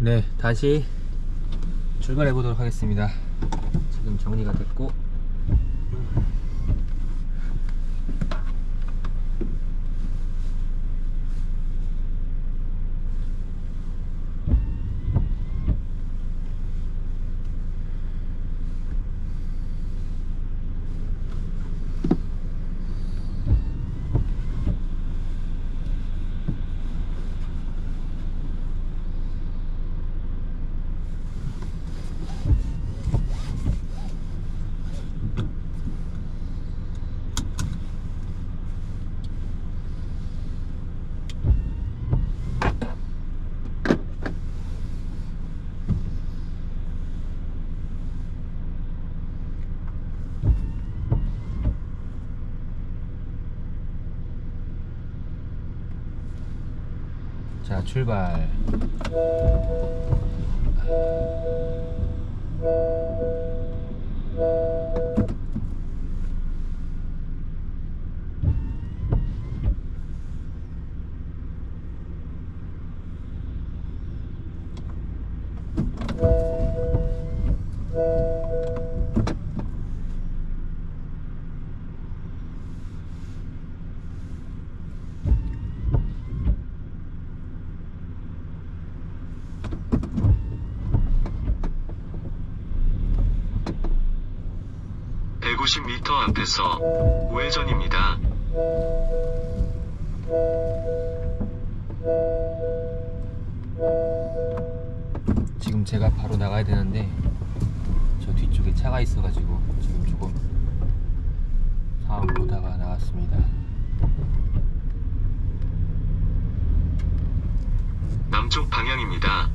네, 다시 출발해 보도록 하겠습니다. 지금 정리가 됐고 자, 출발. (150m) 앞에서 우회전입니다. 지금 제가 바로 나가야 되는데 저 뒤쪽에 차가 있어가지고 지금 조금 상황 보다가 나왔습니다. 남쪽 방향입니다.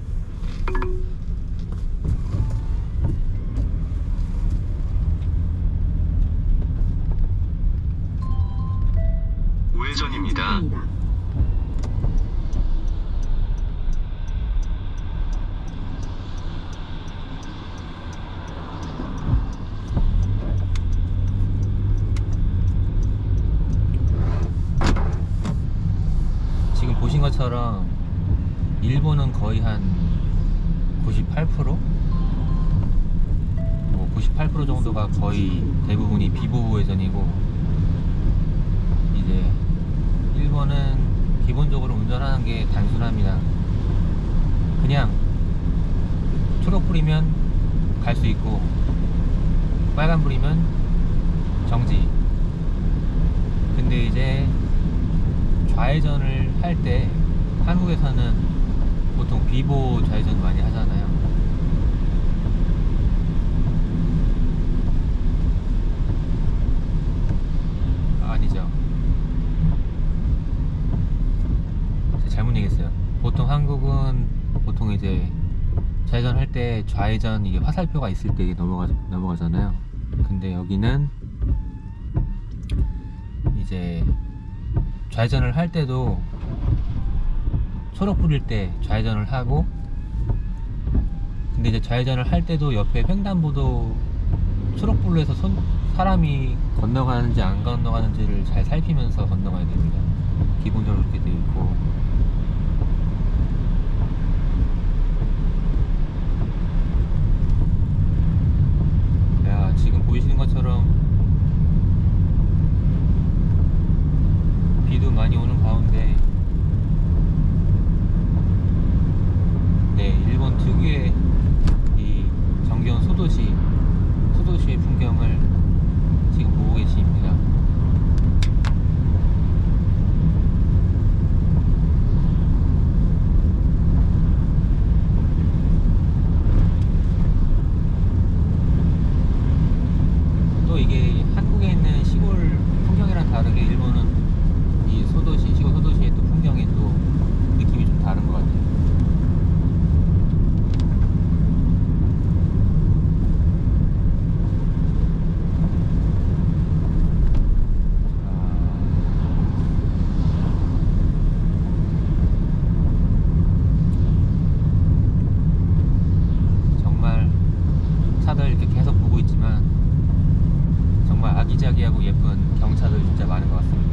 우회전입니다. 지금 보신 것처럼 일본은 거의 한 98%? 98% 정도가 거의 대부분이 비보호회전이고, 이제 일본은 기본적으로 운전하는 게 단순합니다. 그냥 초록불이면 갈 수 있고 빨간불이면 정지. 근데 이제 좌회전을 할 때 한국에서는 보통 비보호 좌회전 많이 하잖아요. 아니죠, 잘못 얘기했어요. 보통 한국은 보통 이제 좌회전 할 때 좌회전 이게 화살표가 있을 때 넘어가잖아요. 근데 여기는 이제 좌회전을 할 때도 초록불일 때 좌회전을 하고, 근데 이제 좌회전을 할 때도 옆에 횡단보도 초록불로 해서 사람이 건너가는지 안 건너가는지를 잘 살피면서 건너가야 됩니다. 기본적으로 그렇게 되어 있고, 야, 지금 보이시는 것처럼 비도 많이 오는 가운데, 네, 일본 특유의 이 정겨운 소도시의 풍경을 지금 보고 계십니다. 또 이게 한국에 있는 시골 풍경이랑 다르게 일본은 이 시골 소도시의 또 풍경이 또 느낌이 좀 다른 것 같아요. 정말 차들 이렇게 계속 보고 있지만 정말 아기자기하고 예쁜 경차들 진짜 많은 것 같습니다.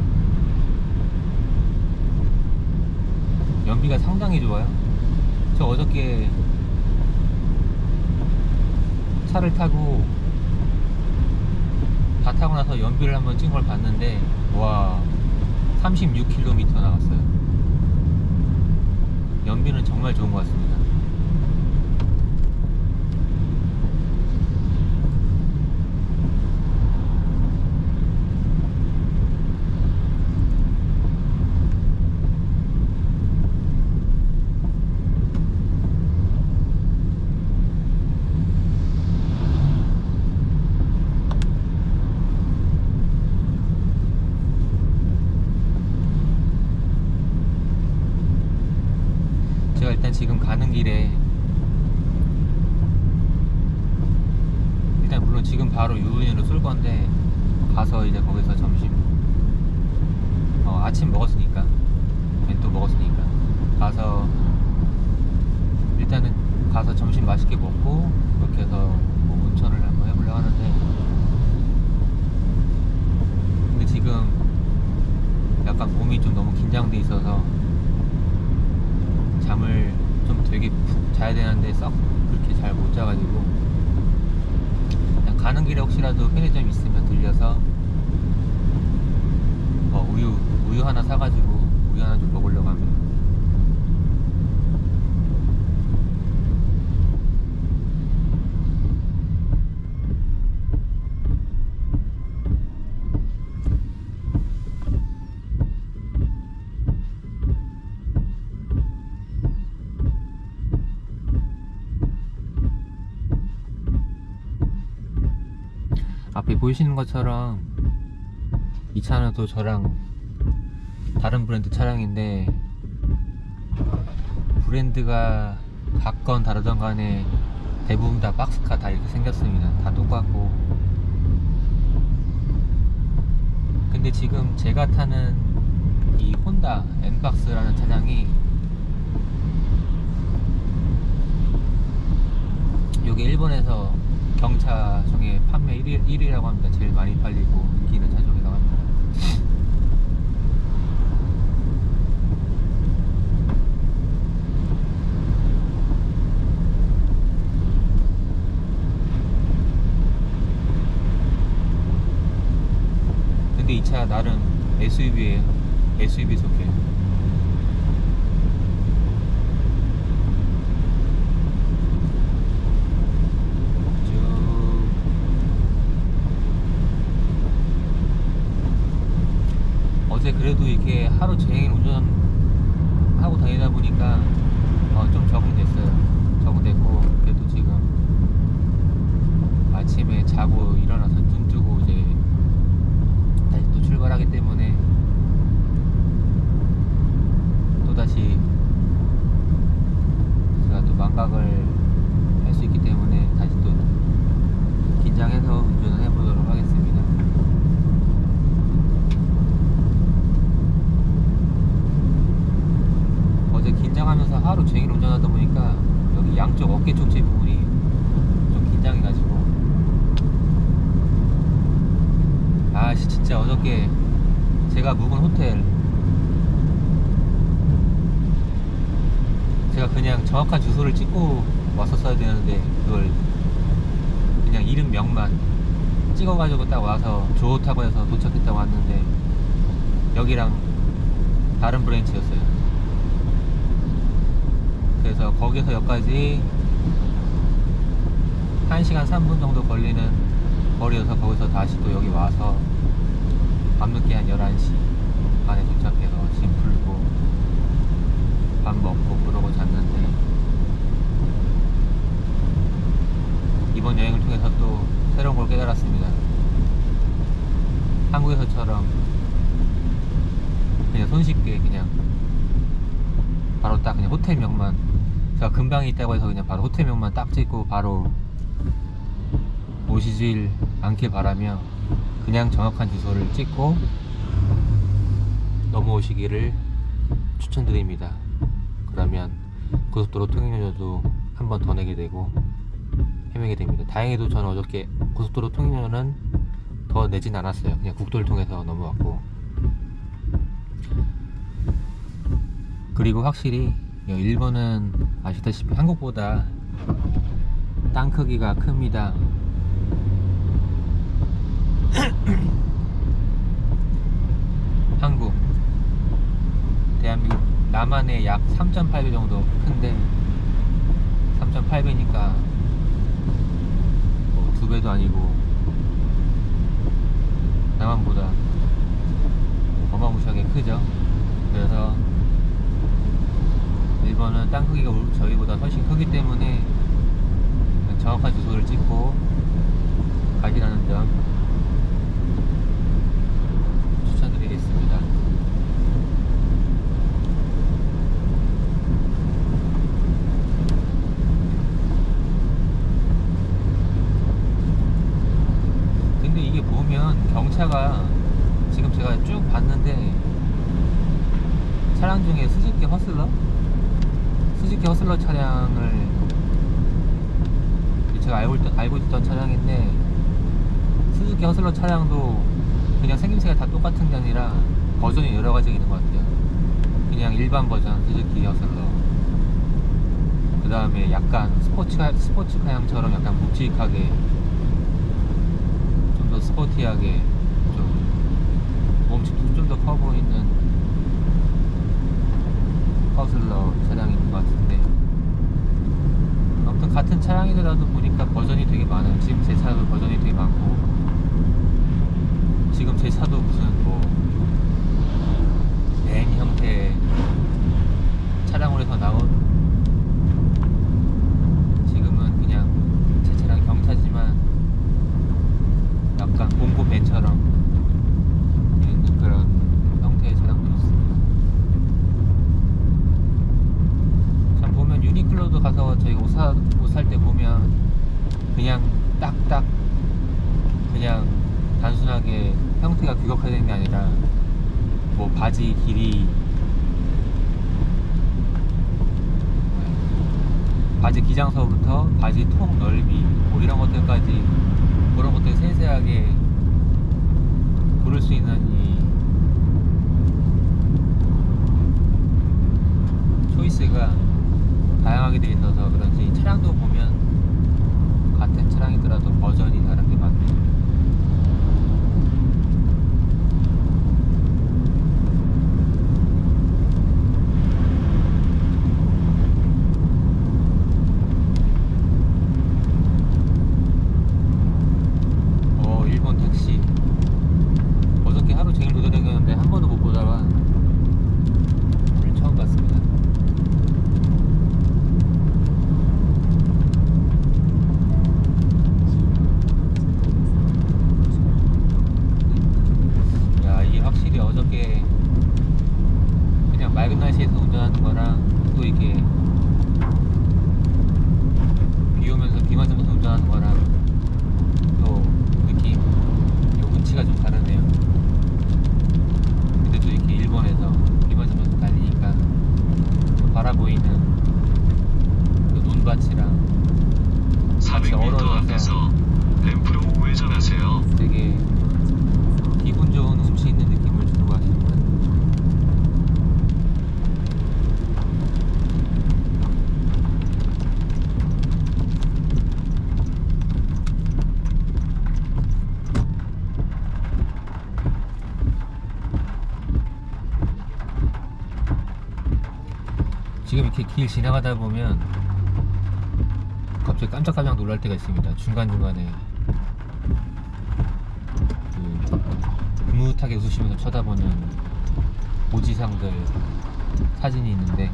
연비가 상당히 좋아요. 저 어저께 차를 타고 다 타고 나서 연비를 한번 찍은 걸 봤는데 와 36km 나갔어요. 연비는 정말 좋은 것 같습니다. 제가 일단 지금 가는 길에 일단 물론 지금 바로 유인으로 쏠 건데 가서 이제 거기서 점심 아침 먹었으니까 벤또 먹었으니까 가서 일단은 가서 점심 맛있게 먹고 그렇게 해서 뭐 온천을 한번 해보려고 하는데 근데 지금 약간 몸이 좀 너무 긴장돼 있어서 잠을 좀 되게 푹 자야 되는데 썩 그렇게 잘 못 자가지고 그냥 가는 길에 혹시라도 편의점 있으면 들려서 우유 하나 사가지고 우유 하나 좀 먹으려고 합니다. 앞에 보이시는 것처럼 이 차는 또 저랑 다른 브랜드 차량인데 브랜드가 같건 다르던 간에 대부분 다 박스카 다 이렇게 생겼습니다. 다 똑같고 근데 지금 제가 타는 이 혼다 N박스라는 차량이 여기 일본에서 경차 중에 판매 1위라고 합니다. 제일 많이 팔리고 인기 있는 차 중이라고 합니다. 근데 이 차 나름 SUV에요. SUV 속해요. 어제 그래도 이렇게 하루 종일 운전하고 다니다 보니까 좀 적응됐어요. 적응됐고 그래도 지금 아침에 자고 일어나서 눈 뜨고 이제 다시 또 출발하기 때문에 또다시 제가 또 망각을 할 수 있기 때문에 다시 또 긴장해서 운전을 해보도록 하겠습니다. 어제 긴장하면서 하루 종일 운전하다 보니까 여기 양쪽 어깨 쪽지 부분이 좀 긴장해가지고 진짜 어저께 제가 묵은 호텔 제가 그냥 정확한 주소를 찍고 왔었어야 되는데 그걸 그냥 이름 명만 찍어가지고 딱 와서 좋다고 해서 도착했다고 왔는데 여기랑 다른 브랜치였어요. 그래서 거기서 여기까지 1시간 3분 정도 걸리는 거리여서 거기서 다시 또 여기 와서 밤늦게 한 11시 반에 도착해서 짐 풀고 밥 먹고 그러고 잤는데 이번 여행을 통해서 또 새로운 걸 깨달았습니다. 한국에서처럼 그냥 손쉽게 그냥 바로 딱 그냥 호텔명만 제가 근방에 있다고 해서 그냥 바로 호텔명만 딱 찍고 바로 오시질 않길 바라며 그냥 정확한 주소를 찍고 넘어오시기를 추천드립니다. 그러면 고속도로 통행료도 한 번 더 내게 되고 헤매게 됩니다. 다행히도 저는 어저께 고속도로 통행료는 더 내진 않았어요. 그냥 국도를 통해서 넘어왔고 그리고 확실히 일본은 아시다시피 한국보다 땅 크기가 큽니다. 한국, 대한민국, 남한의 약 3.8배 정도 큰데 3.8배니까 뭐 2배도 아니고 남한보다 어마무시하게 크죠. 그래서 일본은 땅 크기가 저희보다 훨씬 크기 때문에 정확한 주소를 찍고 가시라는 점 추천드리겠습니다. 근데 이게 보면 경차가 지금 제가 쭉 봤는데 차량 중에 스즈키 허슬러 차량을 제가 알고 있던 차량인데 스즈키 허슬러 차량도 그냥 생김새가 다 똑같은 게 아니라 버전이 여러 가지가 있는 것 같아요. 그냥 일반 버전 스즈키 허슬러, 그 다음에 약간 스포츠카형처럼 약간 묵직하게 좀 더 스포티하게 좀 몸집도 좀 더 커 보이는 허슬러 차량이 있는 것 같은데, 아무튼 같은 차량이더라도 보니까 버전이 되게 많아요. 지금 제 차도 버전이 되게 많고, 지금 제 차도 무슨 뭐 N 형태 차량으로 해서 나온, 지금은 그냥 제 차량 경차지만 약간 봉고 밴처럼 있는 그런 형태의 차량도 있습니다. 참 보면 유니클로도 가서 저희가 옷 살 때 보면 그냥 딱딱 그냥 단순하게 형태가 규격화되는 게 아니라 뭐 바지 길이, 바지 기장서부터 바지 통 넓이 뭐 이런 것들까지, 그런 것들 세세하게 고를 수 있는 이 초이스가 다양하게 되어 있어서 그런지 차량도 보면 같은 차량이더라도 버전이 다른 게 많네요. 일본 택시 어저께 하루 종일 도전했는데 한 번도 못 보다가 오늘 처음 봤습니다. 야, 이게 확실히 어저께 그냥 맑은 날씨에서 운전하는 거랑 또 이게 비 오면서 비 맞으면서 운전하는 거랑 또 느낌, 운치가 좀 다르네요. 근데 또 이렇게 일본에서 비 맞으면서 달리니까 또 바라보이는 그 논밭이랑 400m 앞에서 램프로 우회전하세요. 되게 기분 좋은 운치 있는 느낌을 주는 것 같습니다. 지금 이렇게 길 지나가다 보면 갑자기 깜짝깜짝 놀랄 때가 있습니다. 중간중간에 그 흐뭇하게 웃으시면서 쳐다보는 오지상들 사진이 있는데,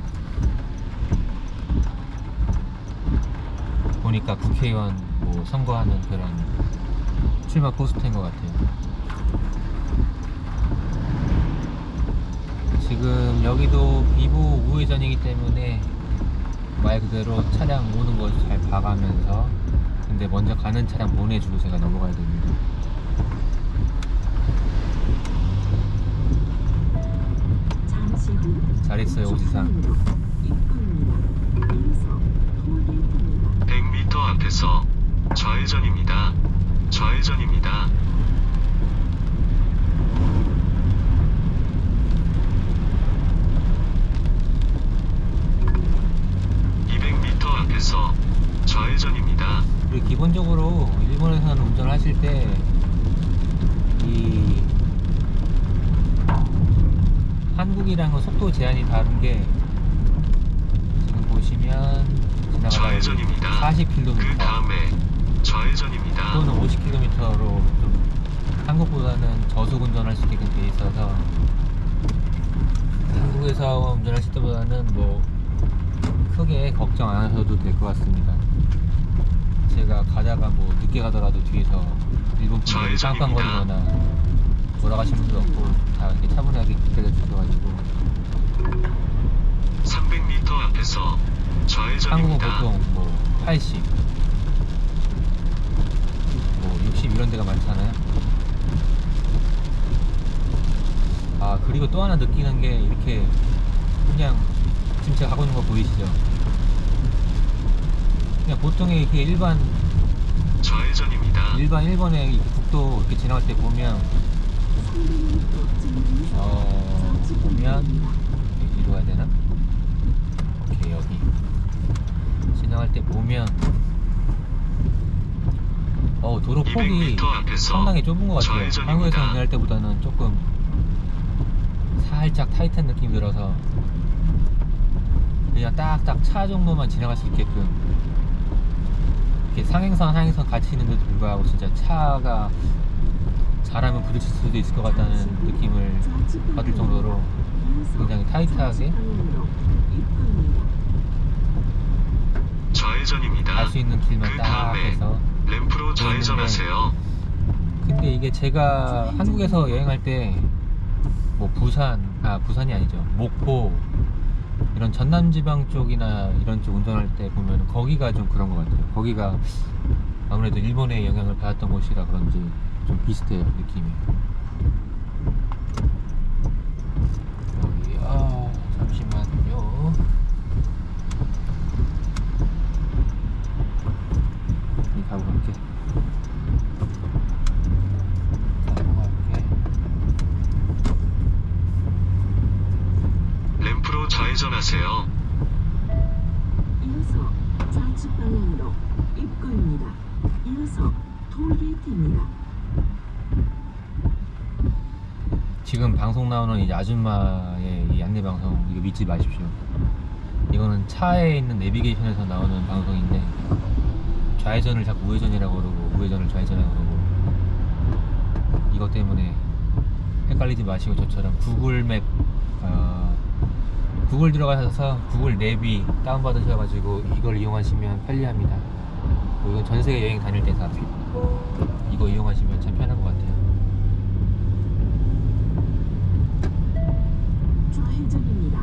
보니까 국회의원 뭐 선거하는 그런 출마 포스터인 것 같아요. 지금 여기도 비보 우회전이기 때문에 말 그대로 차량 오는 거 잘 봐가면서, 근데 먼저 가는 차량 보내주고 제가 넘어가야 됩니다. 잘했어요, 오지상. 100m 앞에서 좌회전입니다. 좌회전입니다. 때 이 한국이랑은 속도 제한이 다른 게 지금 보시면 지나가다 좌회전입니다. 40km 그 다음에 좌회전입니다. 또는 50km로 좀 한국보다는 저속 운전할 수 있게끔 돼 있어서 한국에서 운전하실 때보다는 뭐 크게 걱정 안 하셔도 될 것 같습니다. 제가 가다가 뭐 늦게 가더라도 뒤에서 일본 분들이 좌회전입니다. 깜깜거리거나 돌아가신 분도 없고 다 이렇게 차분하게 기다려 주셔가지고 300m 앞에서 한국은 좌회전입니다. 보통 뭐 80, 뭐 60 이런 데가 많잖아요. 아 그리고 또 하나 느끼는 게 이렇게 그냥 지금 제가 가고 있는 거 보이시죠? 그냥 보통의 이렇게 일반 좌회전입니다. 1번의 이 국도 이렇게 지나갈 때 보면 보면 이리 와야 되나? 오케이 여기 지나갈 때 보면 도로 폭이 200m 앞에서 상당히 좁은 것 같아요. 좌회전입니다. 한국에서 운전할 때보다는 조금 살짝 타이트한 느낌이 들어서 그냥 딱딱 차 정도만 지나갈 수 있게끔 이렇게 상행선 하행선 같이 있는데도 불구하고 진짜 차가 잘하면 부딪힐 수도 있을 것 같다는 느낌을 받을 정도로 굉장히 타이트하게 좌회전입니다. 갈 수 있는 길만 그 딱 다음에 해서 램프로 좌회전하세요. 근데 이게 제가 한국에서 여행할 때 뭐 부산이 아니죠, 목포 이런 전남지방 쪽이나 이런 쪽 운전할 때 보면 거기가 좀 그런 것 같아요. 거기가 아무래도 일본의 영향을 받았던 곳이라 그런지 좀 비슷해요, 느낌이. 여기 잠시만요. 여기 가고 갈게. 램프로 좌회전하세요. 이어서 좌측 방향으로 입구입니다. 이어서 톨게이트입니다. 지금 방송 나오는 이 아줌마의 이 안내 방송 이거 믿지 마십시오. 이거는 차에 있는 내비게이션에서 나오는 방송인데 좌회전을 자꾸 우회전이라고 그러고 우회전을 좌회전이라고 그러고 이것 때문에 헷갈리지 마시고 저처럼 구글 들어가셔서 구글 내비 다운받으셔가지고 이걸 이용하시면 편리합니다. 이건 전세계 여행 다닐 때 다 이거 이용하시면 참 편한 것 같아요. 좌회전입니다.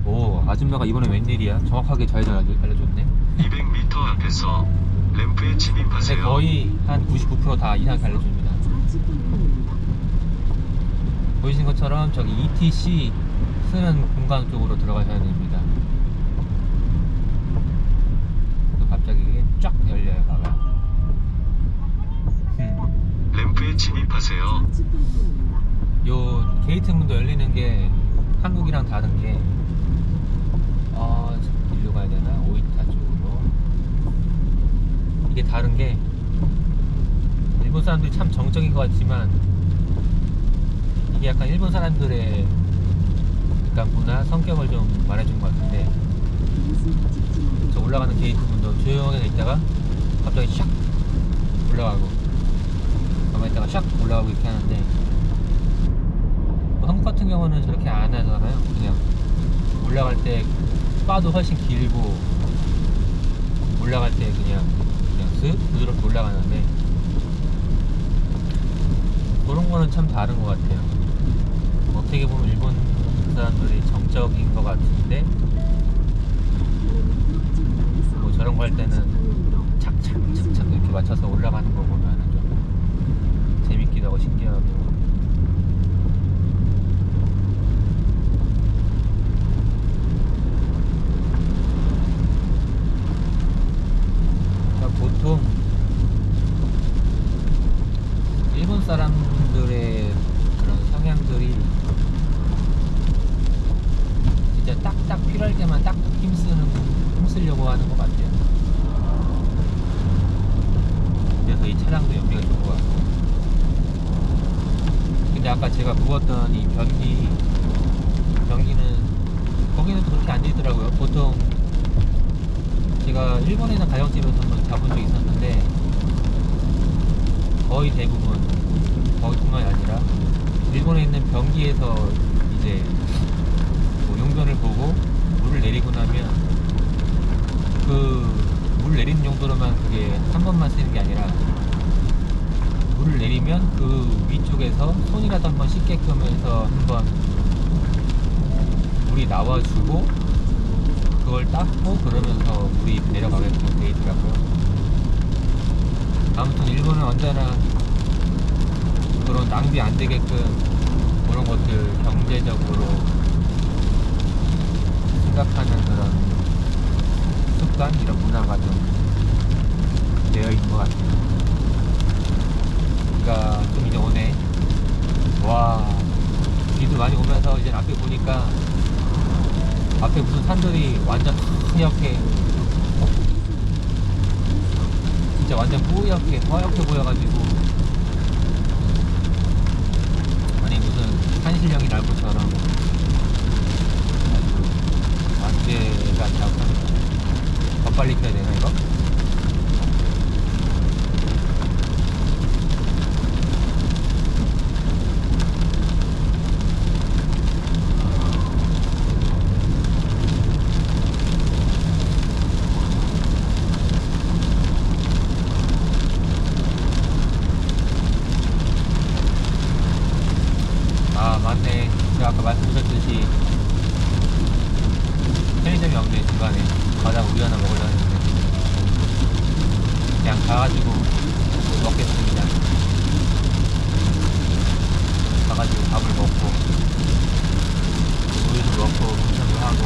오, 아줌마가 이번에 웬일이야? 정확하게 좌회전 알려줬네. 200m 앞에서 램프에 근데 진입하세요. 거의 한 99% 다 이상하게 알려줍니다. 좌측 방향입니다. 보이시는 것처럼 저기 ETC 쓰는 공간 쪽으로 들어가셔야 됩니다. 또 갑자기 이게 쫙 열려요, 봐봐. 램프에 진입하세요. 좌측 방향입니다. 요 게이트 문도 열리는 게 한국이랑 다른 게 일로 가야 되나? 오이타 쪽으로. 이게 다른 게 일본 사람들이 참 정적인 것 같지만 이게 약간 일본 사람들의 약간 문화, 성격을 좀 말해준 것 같은데 이어서 직진하기 저 올라가는 게이트 문도 조용하게 있다가 갑자기 샥 올라가고 가만히 있다가 샥 올라가고 이렇게 하는데 뭐 한국 같은 경우는 저렇게 안 하잖아요. 그냥 올라갈 때 바도 훨씬 길고 올라갈 때 그냥 쓱 부드럽게 올라가는데 그런 거는 참 다른 것 같아요. 어떻게 보면 일본 사람들이 정적인 것 같은데 뭐 저런 거 할 때는 착착착착 이렇게 맞춰서 올라가는 거 보면 좀 재밌기도 하고 신기하고. 그러니까 보통 일본 사람들의 그런 성향들이 진짜 딱딱 필요할 때만 딱 힘쓰는 쓰려고 하는 것 같아요. 그래서 이 차량도 연비가 좋은 것 같고. 근데 아까 제가 묵었던 이 변기는 거기는 그렇게 안 돼 있더라고요. 보통 제가 일본에 있는 가정집에서 한번 자본 적이 있었는데 거의 대부분, 거기뿐만이 아니라 일본에 있는 변기에서 이제 뭐 용변을 보고 물을 내리고 나면 그 물 내리는 정도로만 그게 한 번만 쓰는 게 아니라 물을 내리면 그 위쪽에서 손이라도 한번 씻게끔 해서 한번 물이 나와주고 그걸 닦고 그러면서 물이 내려가게끔 돼 있더라고요. 아무튼 일본은 언제나 그런 낭비 안 되게끔 그런 것들 경제적으로 생각하는 그런 습관, 이런 문화가 좀 되어 있는 것 같아요. 그러니까 좀 이제 오네. 와, 비도 많이 오면서 이제 앞에 보니까 앞에 무슨 산들이 완전 하얗게, 진짜 완전 뿌옇게 허옇게 보여가지고, 아니 무슨 한신령이 날 것처럼 아주 완제가 자욱합니다. 더 빨리 켜야 되나 이거? 아 맞네. 제가 아까 말씀드렸듯이 편의점이 없네. 중간에 과자 우유 하나 먹으려고 했는데 그냥 가가지고 먹겠습니다. 가가지고 밥을 먹고 우유도 먹고 온천도 하고,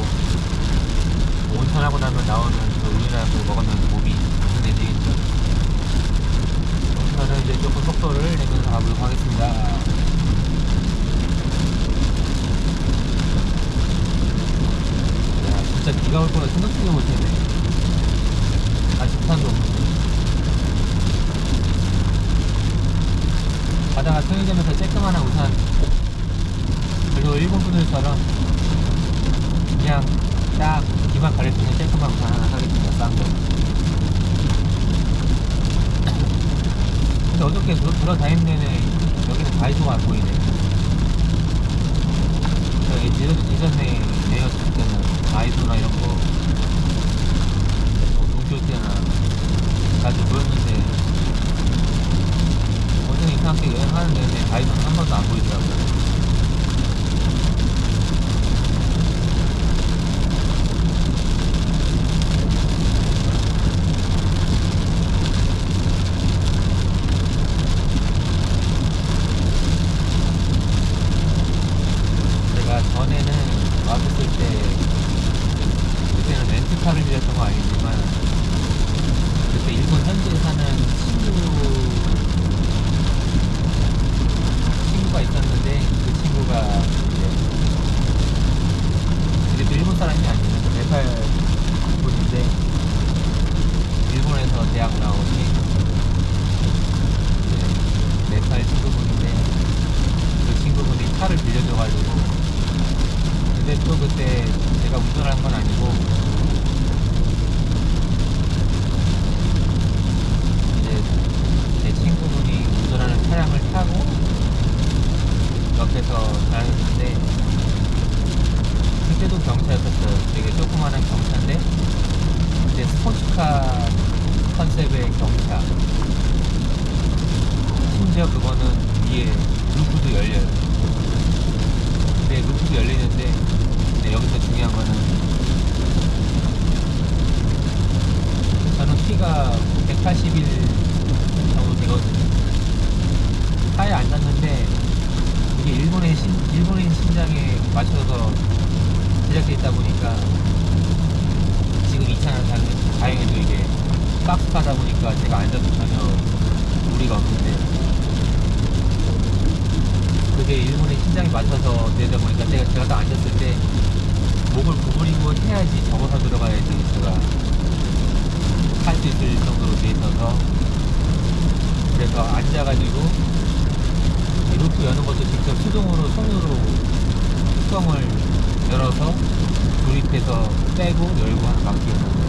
온천하고 나면 나오는 그 우유나 그거 먹으면 몸이 든든해지겠죠. 저는 이제 조금 속도를 내면서 가보도록 하겠습니다. 야, 진짜 비가 올 거라 생각지도 못했네. 아직 우산도 없는데. 가다가 편의점에서 쬐끄만한 우산, 그리고 일본 분들처럼 그냥 딱 귀만 가릴 수 있는 쬐끄만 우산 하나 사겠습니다. 싼 거. 근데 어저께 돌아다니는 내내 여기는 다이소가 안 보이네. 예전에 내렸을 때는 다이소나 이런 거, 동쇼트나 자주 보였는데 어제는 이상하게 여행하는 내내 다이소는 한 번도 안 보이더라고요. 제가 전에는 왔을 때 그때는 렌트카를 빌렸던 거 아니지만 그때 일본 현지에 사는 친구가 있었는데 그 친구가 이제 그래도 일본 사람이 아니면 네팔 분인데 일본에서 대학 나오신 이제 네팔 친구분인데 그 친구분이 차를 빌려줘가지고, 근데 또 그때 제가 운전한 건 아니고 이제 제 친구분이 운전하는 차량을 타고 옆에서 다녔는데 그때도 경차였었어요. 되게 조그마한 경차인데 이제 스포츠카 컨셉의 경차. 심지어 그거는 위에 루프도 열려요. 근데 루프도 열리는데, 근데 여기서 중요한 거는 저는 키가 181 정도 되거든요. 차에 앉았는데 이게 일본인 신장에 맞춰서 제작되어 있다 보니까 지금 이 차는 다행히도 이게 박스카다 보니까 제가 앉아도 전혀 무리가 없는데, 그게 일본의 신장에 맞춰서 되다 보니까 제가 딱 앉았을 때 목을 구부리고 해야지 접어서 들어가야지 제가 할 수 있을 정도로 돼 있어서, 그래서 앉아가지고 이 루프 여는 것도 직접 수동으로 손으로 뚜껑을 열어서 조립해서 빼고 열고 하는 방식이었는데,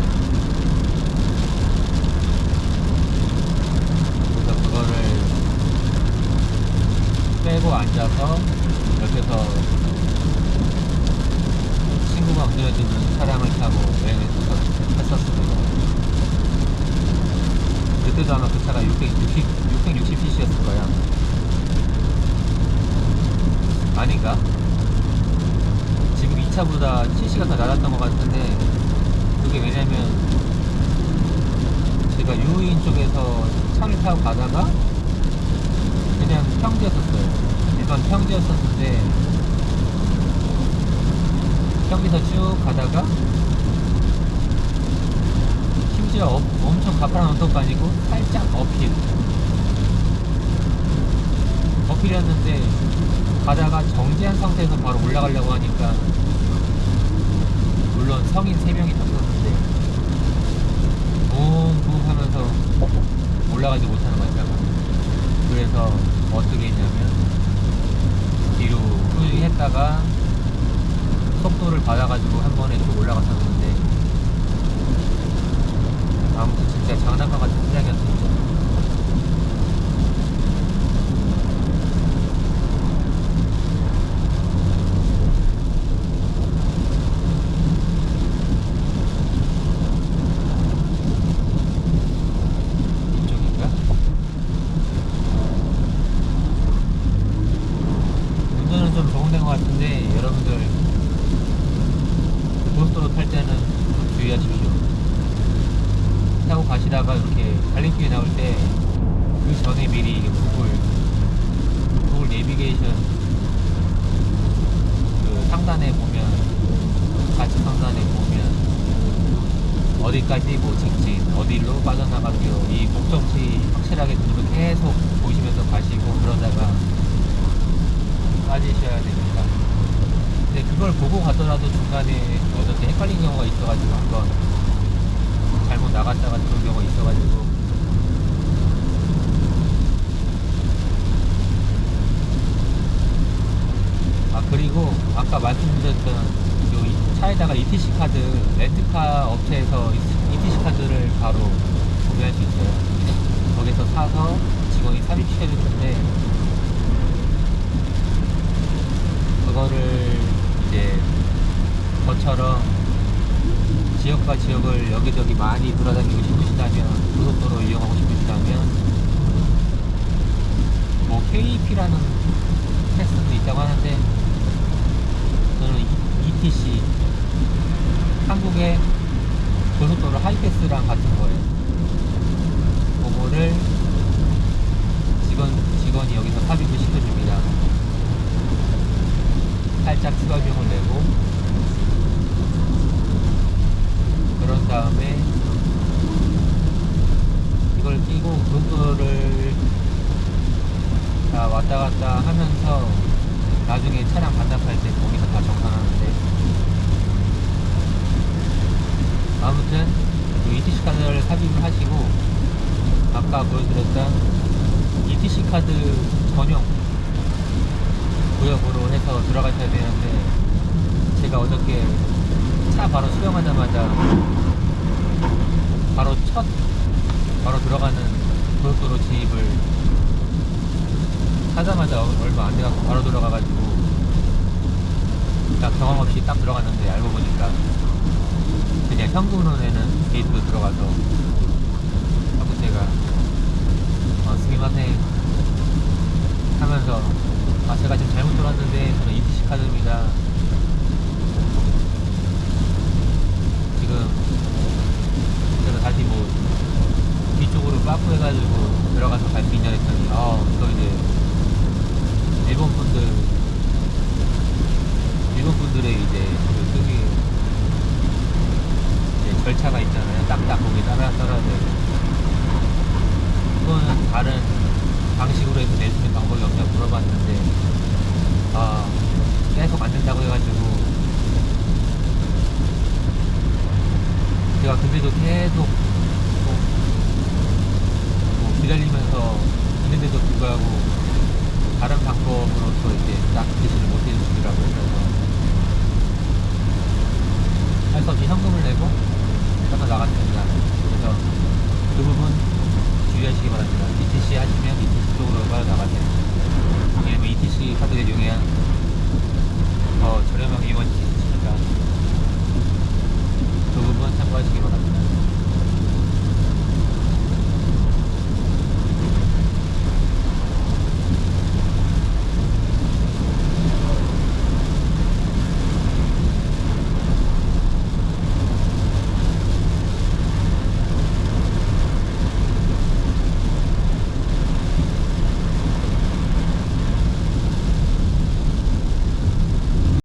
그래서 그거를 빼고 앉아서 옆에서 친구가 운전해주는 차량을 타고 여행을 했었습니다. 그때도 아마 그 차가 660cc였을 거야. 아닌가? 지금 이 차보다 cc가 더 낮았던 것 같은데, 그게 왜냐면 제가 유인 쪽에서 차를 타고 가다가 그냥 평지였었어요. 일반 평지였었는데, 평지에서 쭉 가다가 심지어 엄청 가파른 언덕도 아니고 살짝 어필이었는데, 가다가 정지한 상태에서 바로 올라가려고 하니까, 물론 성인 3명이 탔었는데 붕붕 하면서 올라가지 못하는 거였잖아. 그래서 어떻게 했냐면 뒤로 후진했다가 속도를 받아가지고 한 번에 쭉 올라갔었는데, 아무튼 진짜 장난감 같은 차량이었습니다. 이쪽인가? 운전은 좀 적응된 것 같은데, 여러분들 고속도로 탈 때는 좀 주의하십시오. 타고 가시다가 이렇게 갈림길에 나올 때 그 전에 미리 구글 내비게이션 그 상단에 보면, 좌측 상단에 보면 어디까지 뭐 직진, 어디로 빠져나가기로, 이 목적지 확실하게 눈으로 계속 보시면서 가시고, 그러다가 빠지셔야 됩니다. 근데 그걸 보고 가더라도 중간에 어떻게 헷갈린 경우가 있어가지고 한번 잘못 나갔다가 들어온 경우가 있어가지고. 그리고 아까 말씀드렸던 요 차에다가 ETC 카드, 렌트카 업체에서 ETC 카드를 바로 구매할 수 있어요. 거기서 사서 직원이 삽입시켜줄 텐데, 그거를 이제 저처럼 지역과 지역을 여기저기 많이 돌아다니고 싶으시다면, 고속도로 이용하고 싶으시다면, 뭐 KEP라는 테스트도 있다고 하는데, 저는 ETC, 한국의 고속도로 하이패스랑 같은 거예요. 그거를 직원이 여기서 삽입을 시켜줍니다. 살짝 추가 비용을 내고, 그런 다음에 이걸 끼고 고속도로를 다 왔다 갔다 하면서 나중에 차량 반납할 때 거기서 다 정산하는데, 아무튼 이 ETC 카드를 삽입을 하시고, 아까 보여드렸던 ETC 카드 전용 구역으로 해서 들어가셔야 되는데, 제가 어저께 차 바로 수령하자마자 바로 들어가는 고속도로 진입을 하자마자 얼마 안 돼갖고 바로 들어가가지고 딱 경험 없이 딱 들어갔는데, 알고 보니까 그냥 현금으로내는 게이트로 들어가서, 자꾸 제가 스미마셍 하면서, 제가 지금 잘못 들어왔는데 저는 ETC 카드입니다, 지금 제가 다시 뭐 뒤쪽으로 빠꾸 해가지고 들어가서 갈 수 있냐 했더니, 또 이제 일본 분들의 이제 그 특유의 이제 절차가 있잖아요. 딱딱 거기 따라야 되고, 그거는 다른 방식으로 해서 낼 수 있는 방법이 없냐고 물어봤는데, 계속